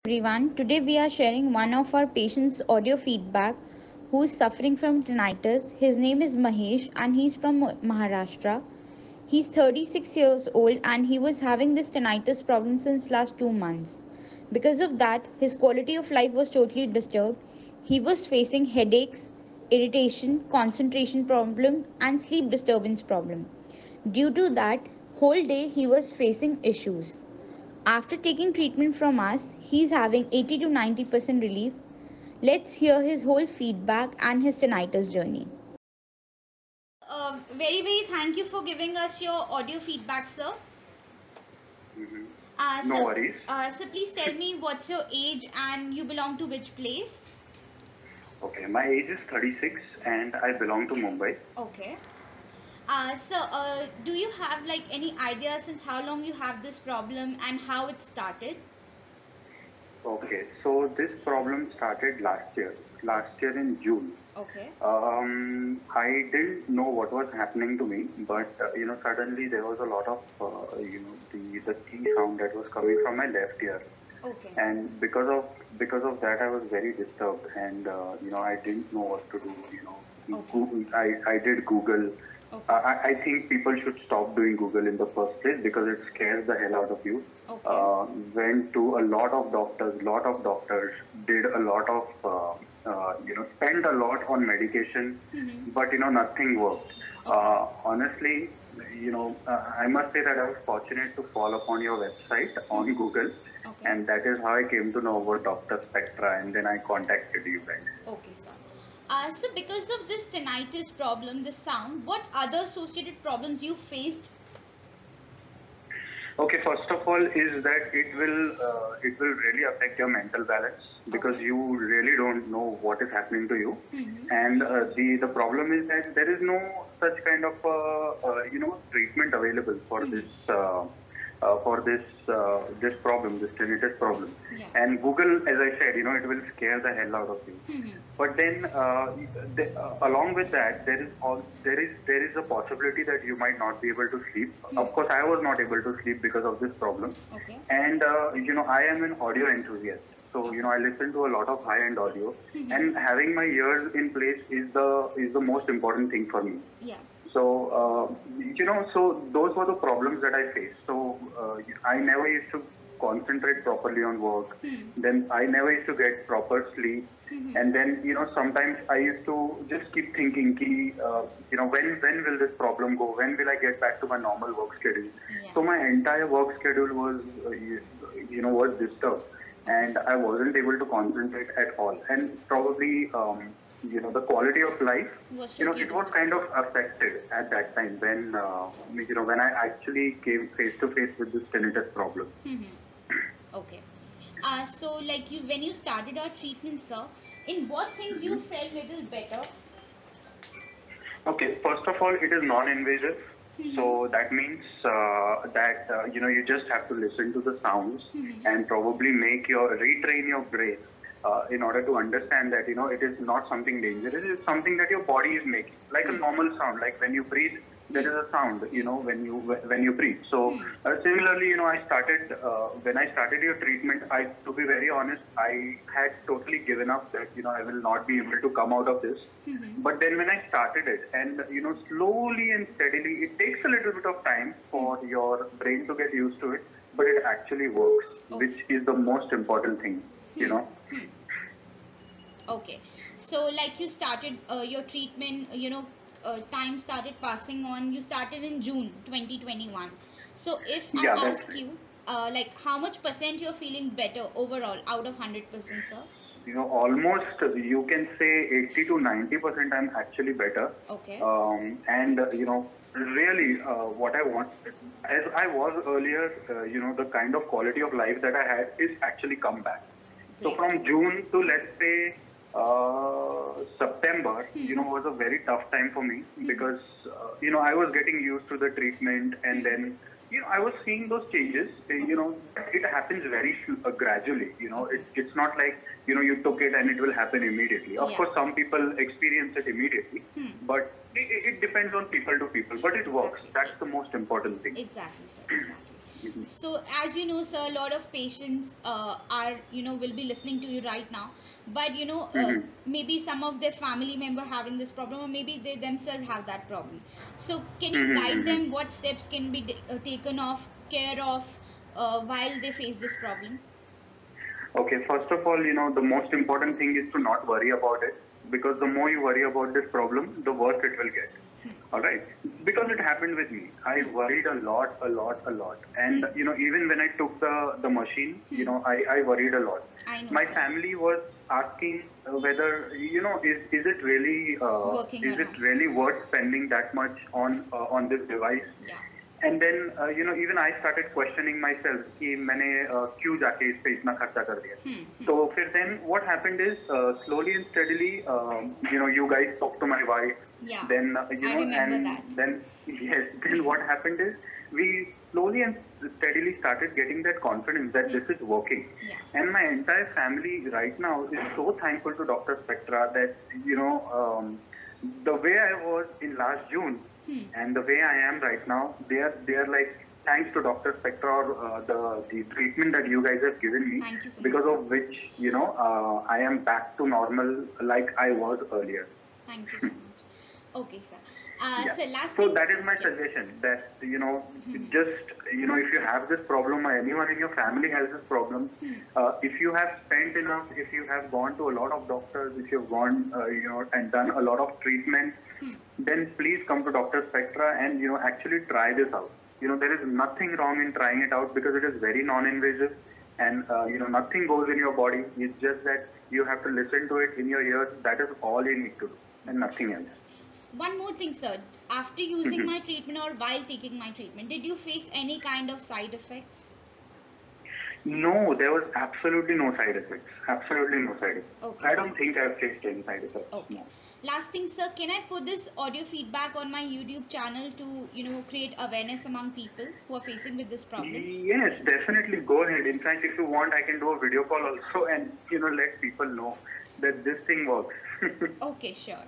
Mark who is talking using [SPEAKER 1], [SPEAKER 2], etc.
[SPEAKER 1] everyone. Today we are sharing one of our patients' audio feedback who is suffering from tinnitus. His name is Mahesh and he's from Maharashtra. He's 36 years old and he was having this tinnitus problem since last 2 months. Because of that, his quality of life was totally disturbed. He was facing headaches, irritation, concentration problem and sleep disturbance problem. Due to that, whole day he was facing issues. After taking treatment from us, he's having 80 to 90% relief. Let's hear his whole feedback and his tinnitus journey. Very thank you for giving us your audio feedback, sir.
[SPEAKER 2] Mhm. No
[SPEAKER 1] So,
[SPEAKER 2] worries.
[SPEAKER 1] so please tell me what's your age and you belong to which place?
[SPEAKER 2] Okay, my age is 36 and I belong to Mumbai.
[SPEAKER 1] Okay. Do you have like any idea since how long you have this problem and how it started?
[SPEAKER 2] Okay, so this problem started last year in June.
[SPEAKER 1] Okay.
[SPEAKER 2] I didn't know what was happening to me, but suddenly there was a lot of the key sound that was coming from my left ear,
[SPEAKER 1] Okay.
[SPEAKER 2] and because of that I was very disturbed, and I didn't know what to do.
[SPEAKER 1] Okay.
[SPEAKER 2] I did Google.
[SPEAKER 1] Okay.
[SPEAKER 2] I think people should stop doing Google in the first place because it scares the hell out of you.
[SPEAKER 1] Okay.
[SPEAKER 2] Went to a lot of doctors, did a lot of, spent a lot on medication, but nothing worked. Honestly, I must say that I was fortunate to fall upon your website on Google,
[SPEAKER 1] Okay.
[SPEAKER 2] and that is how I came to know about Dr. Spectra, and then I contacted you guys.
[SPEAKER 1] Okay, sir. So because of this tinnitus problem, the sound, what other associated problems you faced?
[SPEAKER 2] Okay, first of all, is that it will really affect your mental balance because
[SPEAKER 1] Okay.
[SPEAKER 2] you really don't know what is happening to you,
[SPEAKER 1] Mm-hmm.
[SPEAKER 2] and the problem is that there is no such kind of treatment available for this problem, this tinnitus problem.
[SPEAKER 1] Yeah.
[SPEAKER 2] And Google, as I said, it will scare the hell out of you.
[SPEAKER 1] Mm-hmm.
[SPEAKER 2] But then, along with that, there is a possibility that you might not be able to sleep. Of course, I was not able to sleep because of this problem,
[SPEAKER 1] Okay.
[SPEAKER 2] and I am an audio enthusiast. So I listen to a lot of high-end audio, and having my ears in place is the most important thing for me.
[SPEAKER 1] Yeah.
[SPEAKER 2] So those were the problems that I faced. So I never used to concentrate properly on work. Then I never used to get proper sleep. And then, sometimes I used to just keep thinking, when will this problem go? When will I get back to my normal work schedule?
[SPEAKER 1] Yeah.
[SPEAKER 2] So my entire work schedule was, was disturbed, and I wasn't able to concentrate at all. And probably, the quality of life,
[SPEAKER 1] Was
[SPEAKER 2] it
[SPEAKER 1] totally
[SPEAKER 2] was kind of affected at that time when I actually came face to face with this tinnitus problem.
[SPEAKER 1] Okay. So like you when you started our treatment, sir, in what things you felt little better?
[SPEAKER 2] Okay, first of all, it is non-invasive. So that means that you just have to listen to the sounds and probably retrain your brain in order to understand that it is not something dangerous. It is something that your body is making, like a normal sound. Like when you breathe, there is a sound. When you breathe. So similarly, I started when I started your treatment. To be very honest, I had totally given up that I will not be able to come out of this. But then when I started it, and slowly and steadily, it takes a little bit of time for your brain to get used to it, but it actually works, which is the most important thing.
[SPEAKER 1] Okay. So like you started your treatment, time started passing on. You started in June 2021. So if I
[SPEAKER 2] Yeah, that's
[SPEAKER 1] ask you, like how much percent you're feeling better overall out of 100%, sir?
[SPEAKER 2] almost you can say 80 to 90% I'm actually better.
[SPEAKER 1] Okay.
[SPEAKER 2] And really, what I want, as I was earlier, the kind of quality of life that I had is actually come back. So
[SPEAKER 1] Great.
[SPEAKER 2] from June to, let's say, September, was a very tough time for me because I was getting used to the treatment, and then I was seeing those changes. It happens very gradually. It's not like you took it and it will happen immediately. Of
[SPEAKER 1] Yeah.
[SPEAKER 2] course, some people experience it immediately, but it depends on people to people. But it works.
[SPEAKER 1] Exactly.
[SPEAKER 2] That's the most important thing.
[SPEAKER 1] Exactly, sir. Exactly. So as you know, sir, a lot of patients are, will be listening to you right now, but maybe some of their family member having this problem, or maybe they themselves have that problem. So can you guide them what steps can be taken off care of while they face this problem?
[SPEAKER 2] Okay, first of all, the most important thing is to not worry about it, because the more you worry about this problem, the worse it will get. All right, because it happened with me. I worried a lot, and even when I took the machine, I worried a lot.
[SPEAKER 1] I know,
[SPEAKER 2] My
[SPEAKER 1] sir.
[SPEAKER 2] family was asking whether is it really
[SPEAKER 1] Working or
[SPEAKER 2] is it
[SPEAKER 1] not.
[SPEAKER 2] really worth spending that much on this device?
[SPEAKER 1] Yeah.
[SPEAKER 2] And then even I started questioning myself कि मैंने क्यों जाके इस पे इतना खर्चा कर दिया. So फिर then what happened is slowly and steadily you guys talk to my wife.
[SPEAKER 1] Yeah.
[SPEAKER 2] Then
[SPEAKER 1] I remember
[SPEAKER 2] and
[SPEAKER 1] that.
[SPEAKER 2] then yes, then what happened is we slowly and steadily started getting that confidence that this is working.
[SPEAKER 1] Yeah.
[SPEAKER 2] And my entire family right now is so thankful to Dr. Spectra that the way I was in last June and the way I am right now, they are like, thanks to Dr. Spectra or the treatment that you guys have given me,
[SPEAKER 1] Thank you so
[SPEAKER 2] because
[SPEAKER 1] much.
[SPEAKER 2] of which I am back to normal like I was earlier.
[SPEAKER 1] Thank you so much. Okay, sir.
[SPEAKER 2] Yeah.
[SPEAKER 1] So last
[SPEAKER 2] So
[SPEAKER 1] thing.
[SPEAKER 2] that is my suggestion, that just if you have this problem, or anyone in your family has this problem, if you have spent enough, if you have gone to a lot of doctors, if you've gone and done a lot of treatment, then please come to Dr. Spectra and actually try this out. There is nothing wrong in trying it out, because it is very non-invasive, and nothing goes in your body. It's just that you have to listen to it in your ears. That is all you need to do, and nothing else.
[SPEAKER 1] One more thing, sir. After using my treatment or while taking my treatment, did you face any kind of side effects?
[SPEAKER 2] No, there was absolutely no side effects. Absolutely no side effects.
[SPEAKER 1] Okay.
[SPEAKER 2] I don't think I've faced any side effects.
[SPEAKER 1] Okay.
[SPEAKER 2] No.
[SPEAKER 1] Last thing, sir, can I put this audio feedback on my YouTube channel to, create awareness among people who are facing with this problem?
[SPEAKER 2] Yes, definitely. Go ahead. In fact, if you want, I can do a video call also and let people know that this thing works.
[SPEAKER 1] Okay, sure.